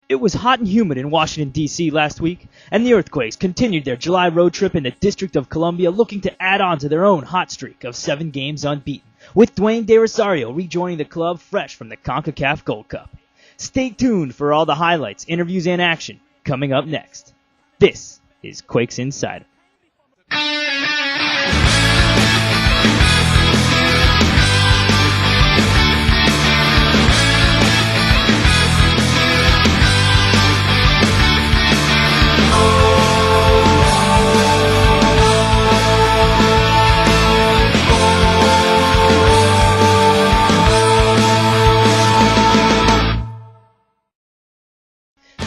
It was hot and humid in Washington, D.C. last week, and the Earthquakes continued their July road trip in the District of Columbia, looking to add on to their own hot streak of 7 games unbeaten, with Dwayne De Rosario rejoining the club fresh from the CONCACAF Gold Cup. Stay tuned for all the highlights, interviews, and action coming up next. This is Quakes Insider.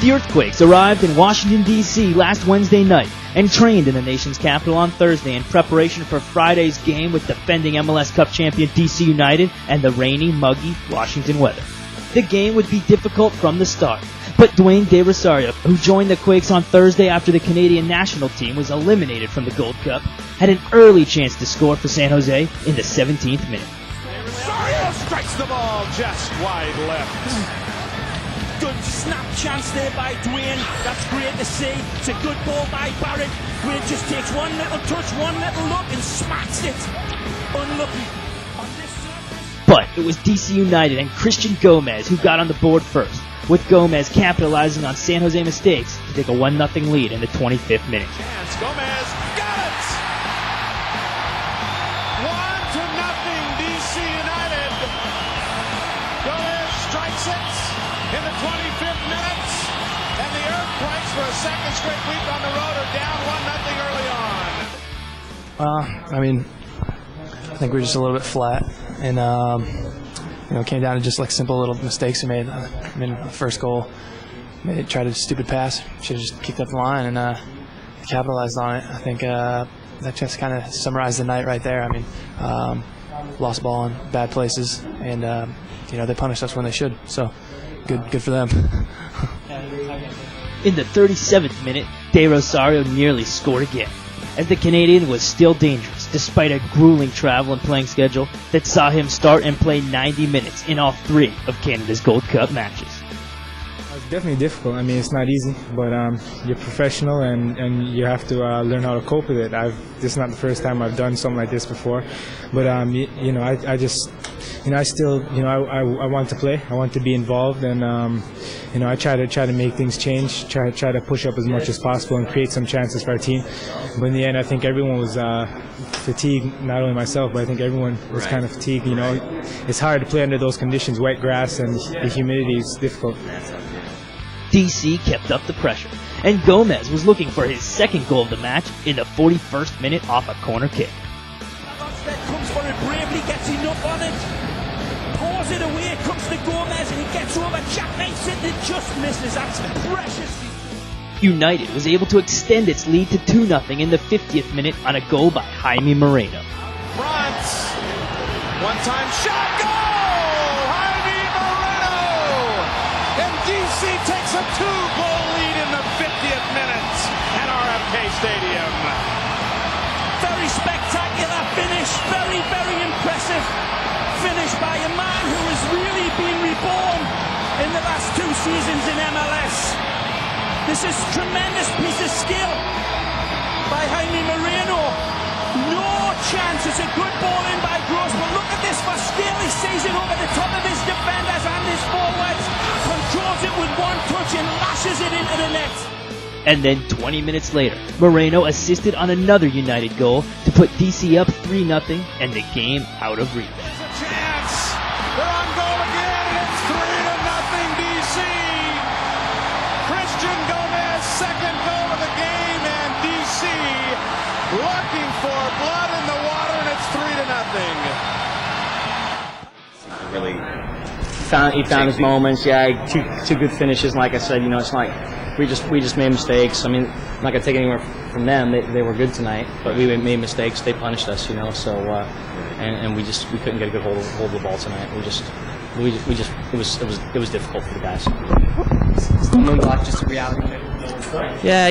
The Earthquakes arrived in Washington, D.C. last Wednesday night and trained in the nation's capital on Thursday in preparation for Friday's game with defending MLS Cup champion D.C. United and the rainy, muggy Washington weather. The game would be difficult from the start, but Dwayne De Rosario, who joined the Quakes on Thursday after the Canadian national team was eliminated from the Gold Cup, had an early chance to score for San Jose in the 17th minute. Rosario strikes the ball just wide left. Good snap chance there by Dwayne. That's great to see. It's a good ball by Barrett. Dwayne just takes one little touch, one little look, and smacks it. Unlucky. But it was DC United and Christian Gomez who got on the board first, with Gomez capitalizing on San Jose mistakes to take a 1-0 lead in the 25th minute. Chance. Gomez got it! 1-0 DC United. Gomez strikes it in the 25th minute, and the Earthquakes for a second straight week on the road are down 1-0 early on. I think we're just a little bit flat, and came down to just like simple little mistakes we made. The first goal, tried a stupid pass, should have just kicked up the line and capitalized on it. I think that just kind of summarized the night right there. Lost ball in bad places, and they punished us when they should. So. Good for them. In the 37th minute, De Rosario nearly scored again, as the Canadian was still dangerous despite a grueling travel and playing schedule that saw him start and play 90 minutes in all 3 of Canada's Gold Cup matches. It's definitely difficult. it's not easy, but you're professional and you have to learn how to cope with it. This is not the first time I've done something like this before, but I want to play. I want to be involved, and I try to make things change. Try to push up as much as possible and create some chances for our team. But in the end, I think everyone was fatigued. Not only myself, but I think everyone was kind of fatigued. It's hard to play under those conditions, wet grass, and the humidity is difficult. DC kept up the pressure, and Gomez was looking for his second goal of the match in the 41st minute off a corner kick. Comes for it bravely, gets enough on it, pours it away, comes to Gomez, and he gets over, checkmates it, and just misses. That's precious. United was able to extend its lead to 2-0 in the 50th minute on a goal by Jaime Moreno. Front, one-time shot, goal! Jaime Moreno! And DC takes a 2-goal lead in the 50th minute at RFK Stadium. Very spectacular finish, very, very impressive finish by a man who has really been reborn in the last 2 seasons in MLS. This is a tremendous piece of skill by Jaime Moreno. No chance, it's a good ball in by Gross, but look at this for skill. He sees it over the top of his defenders and his forwards, controls it with one touch and lashes it into the net. And then 20 minutes later, Moreno assisted on another United goal to put DC up 3-0 and the game out of reach. There's a chance. They're on goal again, and it's 3-0 DC. Christian Gomez, second goal of the game, and DC looking for blood in the water, and it's 3-0. Really he found his moments. Yeah, two good finishes. Like I said, it's like we just made mistakes. I'm not gonna take anywhere from them. They were good tonight, but we made mistakes. They punished us, So and we couldn't get a good hold of the ball tonight. It was difficult for the guys. Just a reality. Yeah,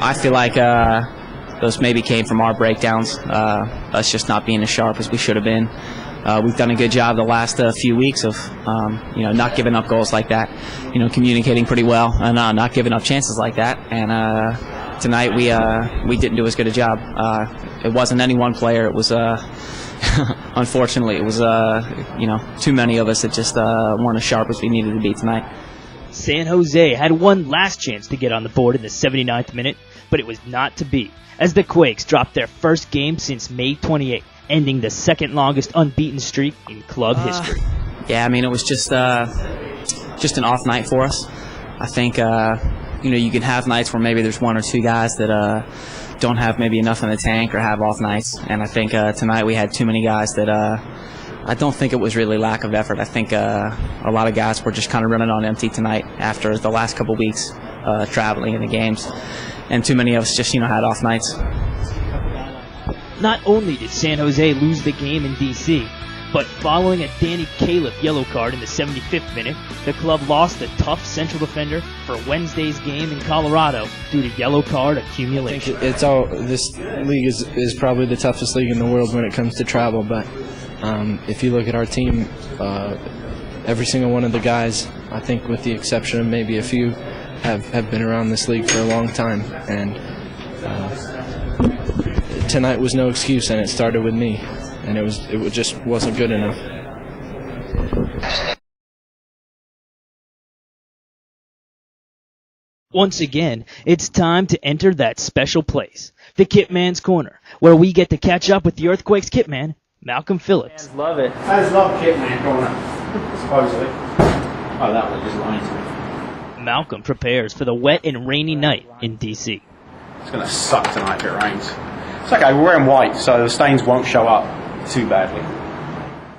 I feel like those maybe came from our breakdowns, us just not being as sharp as we should have been. we've done a good job the last few weeks of not giving up goals like that, communicating pretty well and not giving up chances like that. And tonight we didn't do as good a job. It wasn't any one player. It was unfortunately it was too many of us that just weren't as sharp as we needed to be tonight. San Jose had one last chance to get on the board in the 79th minute, but it was not to be, as the Quakes dropped their first game since May 28th, ending the second longest unbeaten streak in club history. Yeah, I mean, it was just an off night for us. I think you can have nights where maybe there's one or two guys that don't have maybe enough in the tank or have off nights, and I think tonight we had too many guys that I don't think it was really lack of effort. I think a lot of guys were just kind of running on empty tonight after the last couple weeks traveling in the games, and too many of us just had off nights. Not only did San Jose lose the game in D.C., but following a Danny Califf yellow card in the 75th minute, the club lost a tough central defender for Wednesday's game in Colorado due to yellow card accumulation. This league is probably the toughest league in the world when it comes to travel, but if you look at our team, every single one of the guys, I think with the exception of maybe a few, have been around this league for a long time, and tonight was no excuse, and it started with me, and it just wasn't good enough. Once again, it's time to enter that special place, the Kitman's Corner, where we get to catch up with the Earthquakes Kitman, Malcolm Phillips. Love it. I just love Kitman Corner, supposedly. Oh, that was just lying to me. Malcolm prepares for the wet and rainy night in D.C. It's going to suck tonight if it rains. It's okay, we're wearing white, so the stains won't show up too badly.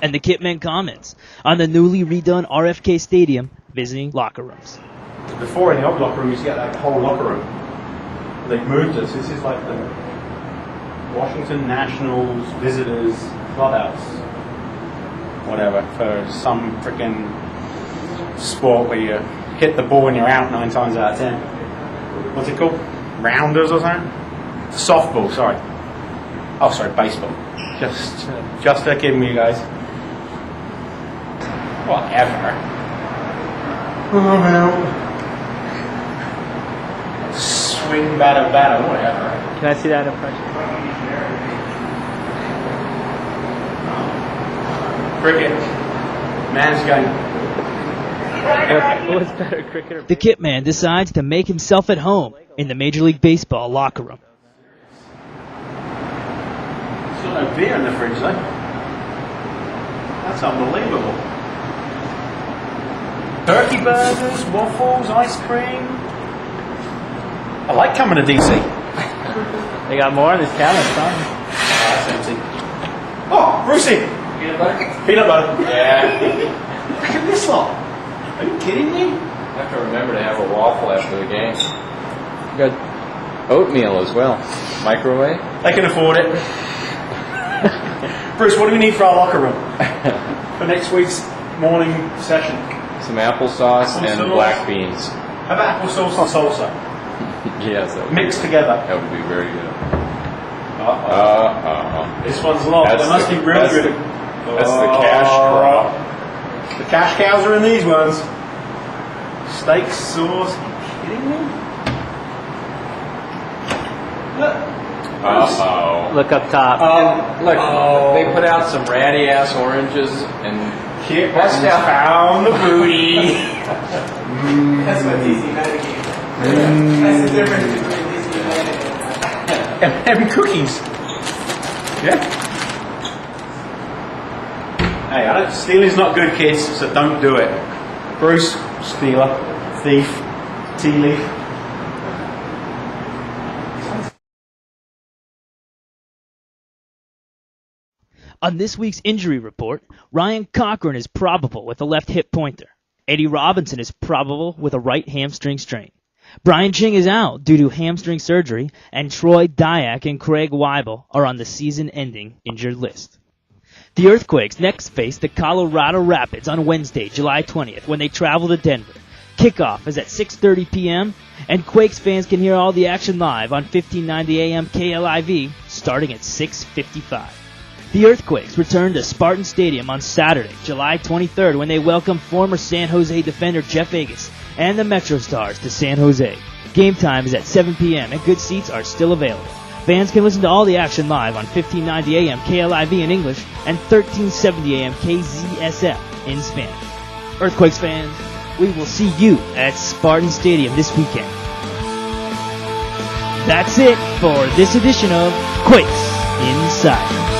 And the Kitman comments on the newly redone RFK Stadium visiting locker rooms. Before in the old locker room, you used to get that whole locker room. They've moved us. This is like the Washington Nationals visitors clubhouse. Whatever, for some freaking sport where you hit the ball and you're out 9 times out of 10. What's it called? Rounders or something? Softball, sorry. Oh, sorry, baseball. Just kidding me, you guys. Whatever. Oh, well. Swing, batter, whatever. Can I see that impression? Cricket. Man's game. What's better, cricket or The Kitman decides to make himself at home in the Major League Baseball locker room. Still no beer in the fridge, though. That's unbelievable. Turkey burgers, waffles, ice cream. I like coming to DC. They got more on this cabinet, son. That's empty. Oh, Brucey! Peanut butter? Peanut butter. Yeah. Look at this lot. Are you kidding me? I have to remember to have a waffle after the game. You got oatmeal as well. Microwave? They can afford it. Bruce, what do we need for our locker room? For next week's morning session? Some applesauce and Applesauce. black beans. How about applesauce and salsa? Yes. That would Mixed together. That would be very good. This one's locked. They must be real that's good. That's the cash crop. The cash cows are in these ones. Steak sauce. Are you kidding me? Look. Look up top. Look, they put out some ratty ass oranges and Kit has found the booty. That's what DC United gave. That's the difference between DC United and cookies. Yeah. Hey, stealing's not good, kids, so don't do it. Bruce, stealer, thief, tea leaf. On this week's injury report, Ryan Cochran is probable with a left hip pointer. Eddie Robinson is probable with a right hamstring strain. Brian Ching is out due to hamstring surgery, and Troy Dyack and Craig Weibel are on the season-ending injured list. The Earthquakes next face the Colorado Rapids on Wednesday, July 20th, when they travel to Denver. Kickoff is at 6:30 p.m., and Quakes fans can hear all the action live on 1590 AM KLIV starting at 6:55. The Earthquakes return to Spartan Stadium on Saturday, July 23rd, when they welcome former San Jose defender Jeff Vegas and the Metro Stars to San Jose. Game time is at 7 p.m. and good seats are still available. Fans can listen to all the action live on 1590 AM KLIV in English and 1370 AM KZSF in Spanish. Earthquakes fans, we will see you at Spartan Stadium this weekend. That's it for this edition of Quakes Inside.